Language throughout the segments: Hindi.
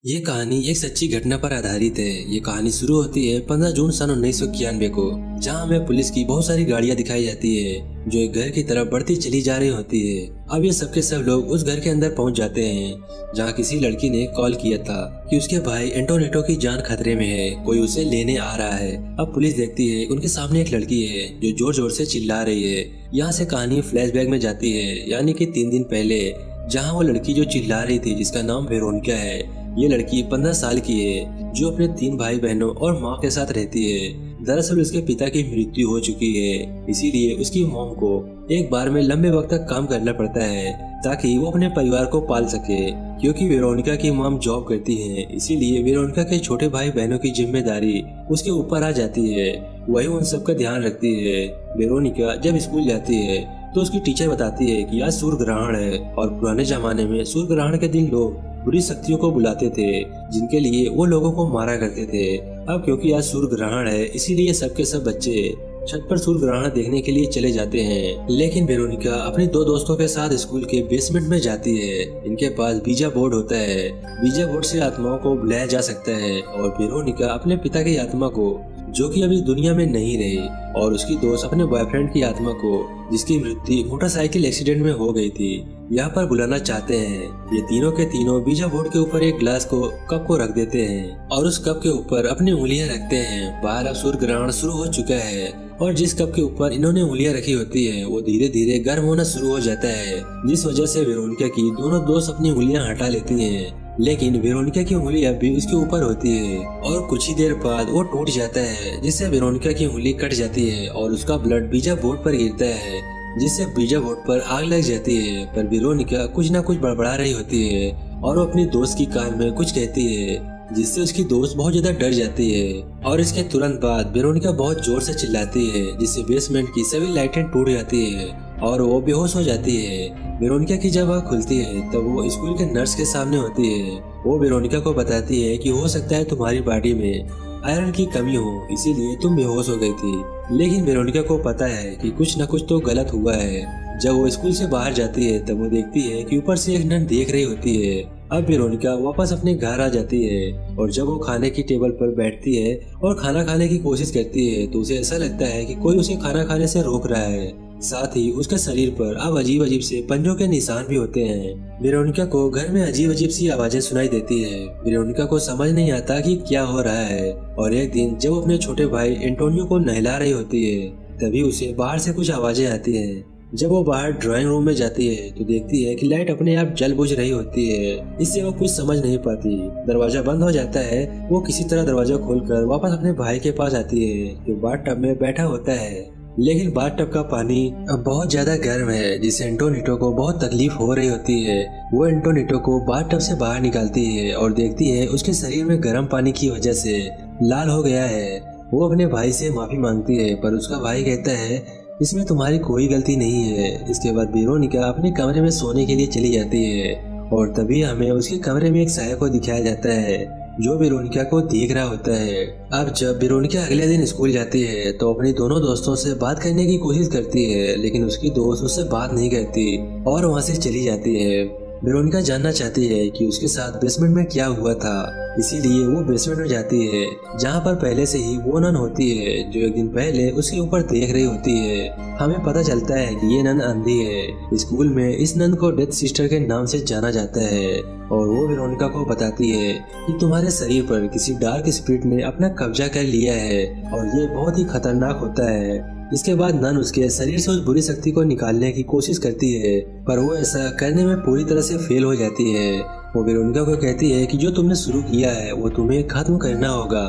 ये कहानी एक सच्ची घटना पर आधारित है। ये कहानी शुरू होती है 15 जून सन 1991 को, जहां हमें पुलिस की बहुत सारी गाड़ियां दिखाई जाती है जो एक घर की तरफ बढ़ती चली जा रही होती है। अब ये सब के सब लोग उस घर के अंदर पहुंच जाते हैं जहां किसी लड़की ने कॉल किया था कि उसके भाई एंटोनियो की जान खतरे में है, कोई उसे लेने आ रहा है। अब पुलिस देखती है उनके सामने एक लड़की है जो जोर जोर से चिल्ला रही है। यहाँ से कहानी फ्लैशबैक में जाती है, यानी कि 3 दिन पहले, जहाँ वो लड़की जो चिल्ला रही थी जिसका नाम वेरोनिका है। ये लड़की 15 साल की है जो अपने 3 भाई बहनों और माँ के साथ रहती है। दरअसल उसके पिता की मृत्यु हो चुकी है, इसीलिए उसकी मॉम को एक बार में लंबे वक्त तक काम करना पड़ता है ताकि वो अपने परिवार को पाल सके। क्योंकि वेरोनिका की मॉम जॉब करती है, इसीलिए वेरोनिका के छोटे भाई बहनों की जिम्मेदारी उसके ऊपर आ जाती है। वही उन सब का ध्यान रखती है। वेरोनिका जब स्कूल जाती है तो उसकी टीचर बताती है कि आज सूर्य ग्रहण है और पुराने जमाने में सूर्य ग्रहण के दिन लोग बुरी शक्तियों को बुलाते थे जिनके लिए वो लोगों को मारा करते थे। अब क्योंकि आज सूर्य ग्रहण है, इसीलिए सबके सब बच्चे छत पर सूर्य ग्रहण देखने के लिए चले जाते हैं। लेकिन वेरोनिका अपने 2 दोस्तों के साथ स्कूल के बेसमेंट में जाती है। इनके पास बीजा बोर्ड होता है। बीजा बोर्ड से आत्माओं को बुलाया जा सकता है और वेरोनिका अपने पिता की आत्मा को, जो कि अभी दुनिया में नहीं रही, और उसकी दोस्त अपने बॉयफ्रेंड की आत्मा को, जिसकी मृत्यु मोटरसाइकिल एक्सीडेंट में हो गई थी, यहाँ पर बुलाना चाहते हैं। ये तीनों के तीनों बीजा बोर्ड के ऊपर एक ग्लास को, कप को रख देते हैं और उस कप के ऊपर अपनी उंगलियां रखते हैं। बाहर अब सूर्य ग्रहण शुरू हो चुका है और जिस कप के ऊपर इन्होंने उंगलियां रखी होती है वो धीरे धीरे गर्म होना शुरू हो जाता है, जिस वजह से वेरोनिका की दोनों दोस्त अपनी उंगलियां हटा लेती हैं। लेकिन वेरोनिका की उंगली अब भी उसके ऊपर होती है और कुछ ही देर बाद वो टूट जाता है, जिससे वेरोनिका की उंगली कट जाती है और उसका ब्लड बीजा बोर्ड पर गिरता है, जिससे बीजा बोर्ड पर आग लग जाती है। पर वेरोनिका कुछ ना कुछ बड़बड़ा रही होती है और वो अपनी दोस्त की कान में कुछ कहती है, जिससे उसकी दोस्त बहुत ज्यादा डर जाती है। और इसके तुरंत बाद वेरोनिका बहुत जोर से चिल्लाती है, जिससे बेसमेंट की सभी लाइटें टूट जाती है और वो बेहोश हो जाती है। वेरोनिका की जब आँख खुलती है तब वो स्कूल के नर्स के सामने होती है। वो वेरोनिका को बताती है कि हो सकता है तुम्हारी बॉडी में आयरन की कमी हो, इसीलिए तुम बेहोश हो गई थी। लेकिन वेरोनिका को पता है कि कुछ न कुछ तो गलत हुआ है। जब वो स्कूल से बाहर जाती है तब वो देखती है कि ऊपर से एक नन देख रही होती है। अब वेरोनिका वापस अपने घर आ जाती है और जब वो खाने की टेबल पर बैठती है और खाना खाने की कोशिश करती है तो उसे ऐसा लगता है कि कोई उसे खाना खाने से रोक रहा है। साथ ही उसके शरीर पर अब अजीब अजीब से पंजों के निशान भी होते हैं। वेरोनिका को घर में अजीब अजीब सी आवाजें सुनाई देती है। वेरोनिका को समझ नहीं आता कि क्या हो रहा है। और एक दिन जब वो अपने छोटे भाई एंटोनियो को नहला रही होती है तभी उसे बाहर से कुछ आवाजें आती हैं। जब वो बाहर ड्राइंग रूम में जाती है तो देखती है कि लाइट अपने आप जल बुझ रही होती है। इससे वो कुछ समझ नहीं पाती। दरवाजा बंद हो जाता है। वो किसी तरह दरवाजा खोलकर वापस अपने भाई के पास आती है जो बाथटब में बैठा होता है। लेकिन बाथटब का पानी अब बहुत ज्यादा गर्म है, जिससे एंटोनियो को बहुत तकलीफ हो रही होती है। वो एंटोनियो को बाथटब से बाहर निकालती है और देखती है उसके शरीर में गर्म पानी की वजह से लाल हो गया है। वो अपने भाई से माफी मांगती है पर उसका भाई कहता है इसमें तुम्हारी कोई गलती नहीं है। इसके बाद वेरोनिका अपने कमरे में सोने के लिए चली जाती है और तभी हमें उसके कमरे में एक साया को दिखाया जाता है जो वेरोनिका को देख रहा होता है। अब जब वेरोनिका अगले दिन स्कूल जाती है तो अपनी दोनों दोस्तों से बात करने की कोशिश करती है, लेकिन उसकी दोस्त उससे बात नहीं करती और वहाँ से चली जाती है। वेरोनिका जानना चाहती है कि उसके साथ बेसमेंट में क्या हुआ था, इसीलिए वो बेसमेंट में जाती है जहाँ पर पहले से ही वो नन होती है जो एक दिन पहले उसके ऊपर देख रही होती है। हमें पता चलता है कि ये नन अंधी है। स्कूल में इस नन को डेथ सिस्टर के नाम से जाना जाता है और वो वेरोनिका को बताती है कि तुम्हारे शरीर पर किसी डार्क स्पिरिट ने अपना कब्जा कर लिया है और ये बहुत ही खतरनाक होता है। इसके बाद नन उसके शरीर से उस बुरी शक्ति को निकालने की कोशिश करती है पर वो ऐसा करने में पूरी तरह से फेल हो जाती है। वो वेरोनिका को कहती है कि जो तुमने शुरू किया है वो तुम्हें खत्म करना होगा।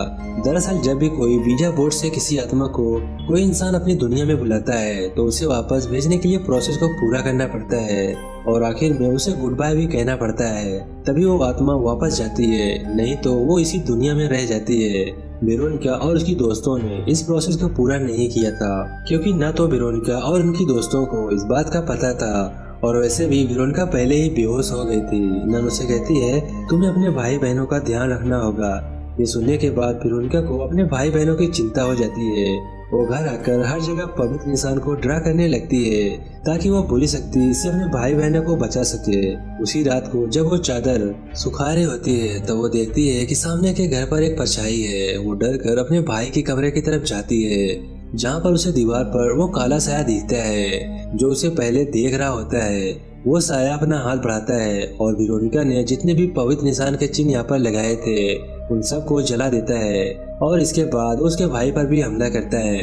दरअसल जब भी कोई बीजा बोर्ड से किसी आत्मा को कोई इंसान अपनी दुनिया में बुलाता है तो उसे वापस भेजने के लिए प्रोसेस को पूरा करना पड़ता है और आखिर में उसे गुड बाय भी कहना पड़ता है, तभी वो आत्मा वापस जाती है, नहीं तो वो इसी दुनिया में रह जाती है। वेरोनिका और उसकी दोस्तों ने इस प्रोसेस को पूरा नहीं किया था क्योंकि न तो वेरोनिका और उनकी दोस्तों को इस बात का पता था और वैसे भी वेरोनिका पहले ही बेहोश हो गई थी। नन उसे कहती है तुम्हें अपने भाई बहनों का ध्यान रखना होगा। ये सुनने के बाद वेरोनिका को अपने भाई बहनों की चिंता हो जाती है वो घर आकर हर जगह पवित्र इंसान को डरा करने लगती है ताकि वो बुरी शक्ति से अपने भाई बहनों को बचा सके। उसी रात को जब वो चादर सुखा रही होती है तो वो देखती है कि सामने के घर पर एक परछाई है। वो डर कर अपने भाई के कमरे की तरफ जाती है, जहाँ पर उसे दीवार पर वो काला साया दिखता है जो उसे पहले देख रहा होता है। वो साया अपना हाथ बढ़ाता है और वेरोनिका ने जितने भी पवित्र निशान के चिन्ह यहाँ पर लगाए थे उन सबको जला देता है और इसके बाद उसके भाई पर भी हमला करता है।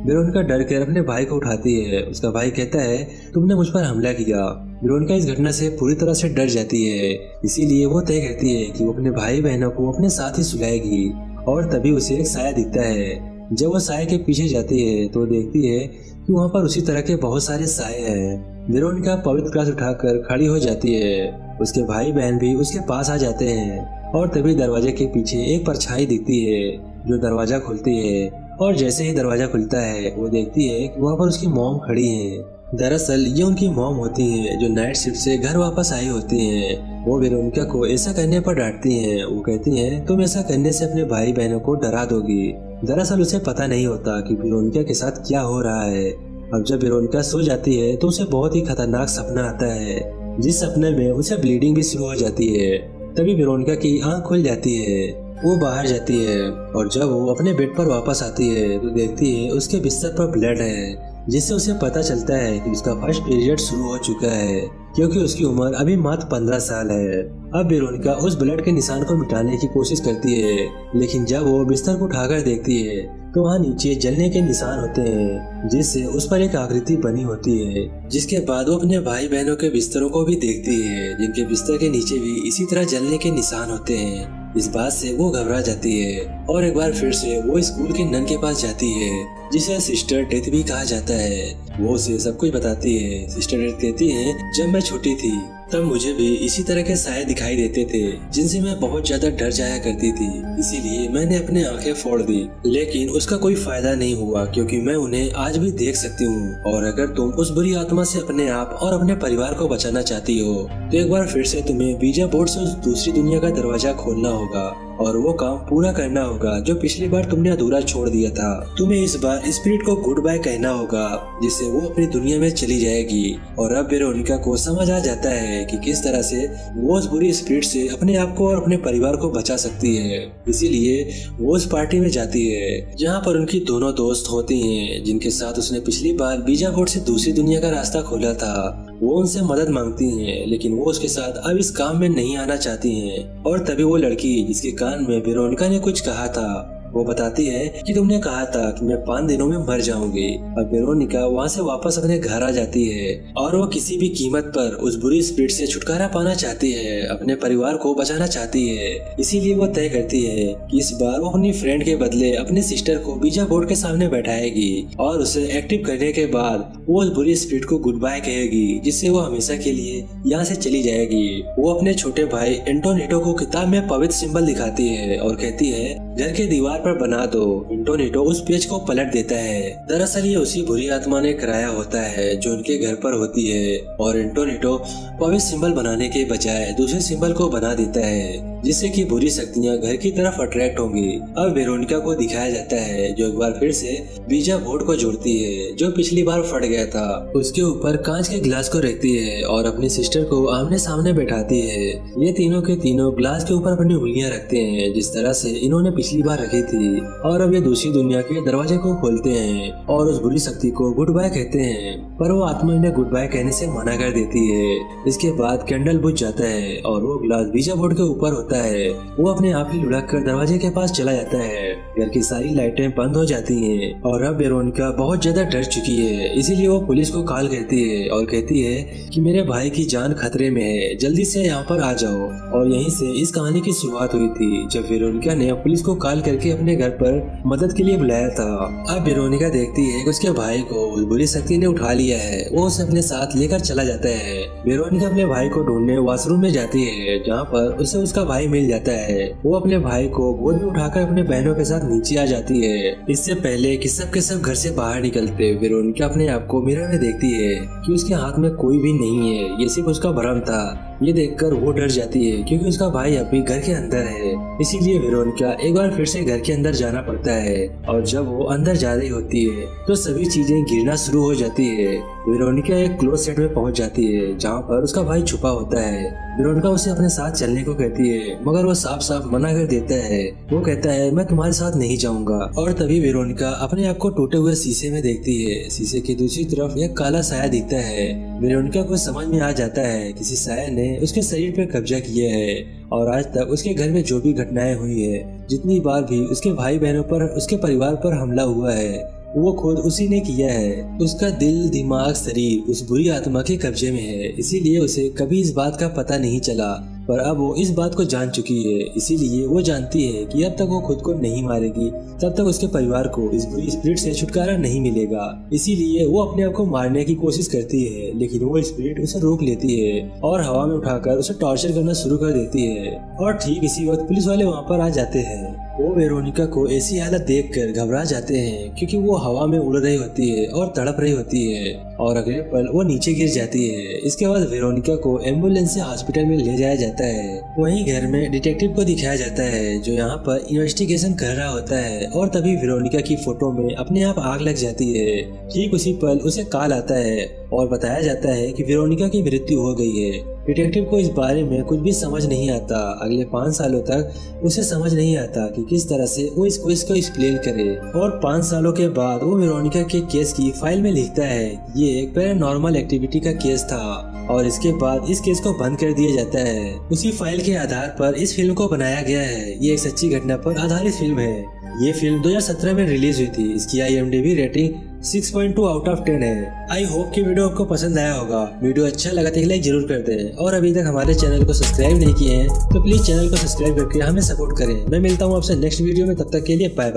वेरोनिका डर कर अपने भाई को उठाती है। उसका भाई कहता है, तुमने मुझ पर हमला किया। वेरोनिका इस घटना से पूरी तरह से डर जाती है, इसीलिए वो तय करती है कि वो अपने भाई बहनों को अपने साथ ही सुलाएगी। और तभी उसे एक साया दिखता है। जब वो साये के पीछे जाती है तो देखती है कि वहाँ पर उसी तरह के बहुत सारे साये हैं। वेरोनिका पवित्र ग्लास उठाकर खड़ी हो जाती है। उसके भाई बहन भी उसके पास आ जाते हैं और तभी दरवाजे के पीछे एक परछाई दिखती है जो दरवाजा खोलती है। और जैसे ही दरवाजा खुलता है वो देखती है कि वहाँ पर उसकी मॉम खड़ी है। दरअसल ये उनकी मॉम होती हैं जो नाइट शिफ्ट से घर वापस आई होती हैं। वो वेरोनिका को ऐसा करने पर डांटती हैं। वो कहती हैं, तुम ऐसा करने से अपने भाई बहनों को डरा दोगी। दरअसल उसे पता नहीं होता कि वेरोनिका के साथ क्या हो रहा है। अब जब वेरोनिका सो जाती है तो उसे बहुत ही खतरनाक सपना आता है, जिस सपने में उसे ब्लीडिंग भी शुरू हो जाती है। तभी वेरोनिका की आंख खुल जाती है। वो बाहर जाती है और जब वो अपने बेड पर वापस आती है तो देखती है उसके बिस्तर पर ब्लड है, जिससे उसे पता चलता है कि उसका फर्स्ट पीरियड शुरू हो चुका है, क्योंकि उसकी उम्र अभी मात्र 15 साल है। अब वेरोनिका उस ब्लड के निशान को मिटाने की कोशिश करती है, लेकिन जब वो बिस्तर को उठाकर देखती है तो वहाँ नीचे जलने के निशान होते हैं, जिससे उस पर एक आकृति बनी होती है। जिसके बाद वो अपने भाई बहनों के बिस्तरों को भी देखती है, जिनके बिस्तर के नीचे भी इसी तरह जलने के निशान होते हैं। इस बात से वो घबरा जाती है और एक बार फिर से वो स्कूल के नन के पास जाती है, जिसे सिस्टर डेथ भी कहा जाता है। वो उसे सब कुछ बताती है। सिस्टर डेथ कहती है, जब मैं छोटी थी तब मुझे भी इसी तरह के साये दिखाई देते थे, जिनसे मैं बहुत ज्यादा डर जाया करती थी। इसीलिए मैंने अपने आंखें फोड़ दी, लेकिन उसका कोई फायदा नहीं हुआ, क्योंकि मैं उन्हें आज भी देख सकती हूँ। और अगर तुम उस बुरी आत्मा से अपने आप और अपने परिवार को बचाना चाहती हो तो एक बार फिर से तुम्हें बीजा बोर्ड से उस दूसरी दुनिया का दरवाजा खोलना होगा और वो काम पूरा करना होगा जो पिछली बार तुमने अधूरा छोड़ दिया था। तुम्हें इस बार स्पिरिट को गुड बाय कहना होगा, जिससे वो अपनी दुनिया में चली जाएगी। और अब वेरोनिका को समझ आ जाता है कि किस तरह से वो उस बुरी स्पिरिट से अपने आप को और अपने परिवार को बचा सकती है। इसीलिए वो उस पार्टी में जाती है जहाँ पर उनकी दोनों दोस्त होती हैं, जिनके साथ उसने पिछली बार बीजा बोर्ड से दूसरी दुनिया का रास्ता खोला था। वो उनसे मदद मांगती हैं, लेकिन वो उसके साथ अब इस काम में नहीं आना चाहती हैं। और तभी वो लड़की जिसके कान में वेरोनिका ने कुछ कहा था वो बताती है कि तुमने कहा था कि मैं 5 दिनों में मर जाऊंगी। अब वेरोनिका वहाँ से वापस अपने घर आ जाती है और वो किसी भी कीमत पर उस बुरी स्पिरिट से छुटकारा पाना चाहती है, अपने परिवार को बचाना चाहती है। इसीलिए वो तय करती है कि इस बार वो अपनी फ्रेंड के बदले अपने सिस्टर को बीजा बोर्ड के सामने बैठाएगी और उसे एक्टिव करने के बाद वो उस बुरी स्पिरिट को गुड बाय कहेगी, जिससे वो हमेशा के लिए यहाँ से चली जाएगी। वो अपने छोटे भाई एंटोनिटो को किताब में पवित्र सिंबल दिखाती है और कहती है, घर के दीवार पर बना दो। एंटोनिटो उस पेज को पलट देता है। दरअसल ये उसी बुरी आत्मा ने कराया होता है जो उनके घर पर होती है और एंटोनिटो पवित्र सिंबल बनाने के बजाय दूसरे सिंबल को बना देता है, जिससे कि बुरी शक्तियां घर की तरफ अट्रैक्ट होंगी। अब वेरोनिका को दिखाया जाता है जो एक बार फिर से बीजा बोर्ड को जोड़ती है जो पिछली बार फट गया था। उसके ऊपर कांच के ग्लास को रखती है और अपनी सिस्टर को आमने सामने बैठाती है। ये तीनों के तीनों ग्लास के ऊपर अपनी उंगलियां रखते हैं, जिस तरह से इन्होंने पिछली बार रखी थी। और अब ये दूसरी दुनिया के दरवाजे को खोलते हैं और उस बुरी शक्ति को गुड बाय कहते हैं, पर वो आत्मा इन्हें गुड बाय कहने से मना कर देती है। इसके बाद कैंडल बुझ जाता है और वो ग्लास बीजा बोर्ड के ऊपर होता है। वो अपने आप ही लुढ़क कर दरवाजे के पास चला जाता है। घर की सारी लाइटें बंद हो जाती हैं और अब वेरोनिका बहुत ज्यादा डर चुकी है, इसीलिए वो पुलिस को कॉल करती है और कहती है कि मेरे भाई की जान खतरे में है, जल्दी से यहाँ पर आ जाओ। और यहीं से इस कहानी की शुरुआत हुई थी, जब वेरोनिका ने पुलिस को कॉल करके अपने घर पर मदद के लिए बुलाया था। अब वेरोनिका देखती है कि उसके भाई को उस बुरी शक्ति ने उठा लिया है। वो उसे अपने साथ लेकर चला जाता है। वेरोनिका अपने भाई को ढूंढने वॉशरूम में जाती है, जहाँ पर उसे उसका भाई मिल जाता है। वो अपने भाई को गोद में उठाकर अपने बहनों के साथ नीचे आ जाती है। इससे पहले कि सब के सब घर से बाहर निकलते, वेरोनिका अपने आप को मिरर में देखती है कि उसके हाथ में कोई भी नहीं है, ये सिर्फ उसका भ्रम था। ये देखकर वो डर जाती है क्योंकि उसका भाई अभी घर के अंदर है। इसीलिए वेरोनिका एक बार फिर से घर के अंदर जाना पड़ता है और जब वो अंदर जा रही होती है तो सभी चीजें गिरना शुरू हो जाती है। वेरोनिका एक क्लोसेट में पहुंच जाती है जहाँ पर उसका भाई छुपा होता है। वेरोनिका उसे अपने साथ चलने को कहती है मगर वो साफ साफ मना कर देता है। वो कहता है मैं तुम्हारे साथ नहीं जाऊंगा। और तभी वेरोनिका अपने आप को टूटे हुए शीशे में देखती है। शीशे की दूसरी तरफ एक काला साया दिखता है। वेरोनिका को समझ में आ जाता है किसी साया ने उसके शरीर पर कब्जा किया है और आज तक उसके घर में जो भी घटनाएं हुई है, जितनी बार भी उसके भाई बहनों पर उसके परिवार पर हमला हुआ है, वो खुद उसी ने किया है। उसका दिल दिमाग शरीर उस बुरी आत्मा के कब्जे में है, इसीलिए उसे कभी इस बात का पता नहीं चला। पर अब वो इस बात को जान चुकी है, इसीलिए वो जानती है कि अब तक वो खुद को नहीं मारेगी तब तक उसके परिवार को इस बुरी स्पिरिट से छुटकारा नहीं मिलेगा। इसीलिए वो अपने आप को मारने की कोशिश करती है, लेकिन वो स्पिरिट उसे रोक लेती है और हवा में उठाकर उसे टॉर्चर करना शुरू कर देती है। और ठीक इसी वक्त पुलिस वाले वहाँ पर आ जाते हैं। वो वेरोनिका को ऐसी हालत देखकर घबरा जाते हैं क्योंकि वो हवा में उड़ रही होती है और तड़प रही होती है और अगले पल वो नीचे गिर जाती है। इसके बाद वेरोनिका को एम्बुलेंस से हॉस्पिटल में ले जाया जाता है। वहीं घर में डिटेक्टिव को दिखाया जाता है जो यहाँ पर इन्वेस्टिगेशन कर रहा होता है और तभी वेरोनिका की फोटो में अपने आप आग लग जाती है। ठीक उसी पल उसे कॉल आता है और बताया जाता है कि वेरोनिका की मृत्यु हो गई है। डिटेक्टिव को इस बारे में कुछ भी समझ नहीं आता। अगले 5 सालों तक उसे समझ नहीं आता कि किस तरह से वो इस केस को एक्सप्लेन करे। और 5 सालों के बाद वो वेरोनिका के केस की फाइल में लिखता है ये एक पैरानॉर्मल एक्टिविटी का केस था और इसके बाद इस केस को बंद कर दिया जाता है। उसी फाइल के आधार पर इस फिल्म को बनाया गया है। ये एक सच्ची घटना पर आधारित फिल्म है। ये फिल्म 2017 में रिलीज हुई थी। इसकी IMDb रेटिंग 6.2 आउट ऑफ 10 है। आई होप कि वीडियो आपको पसंद आया होगा। वीडियो अच्छा लगा तो एक लाइक जरूर कर दें और अभी तक हमारे चैनल को सब्सक्राइब नहीं किए हैं तो प्लीज चैनल को सब्सक्राइब करके हमें सपोर्ट करें। मैं मिलता हूँ आपसे नेक्स्ट वीडियो में, तब तक के लिए बाय बाय।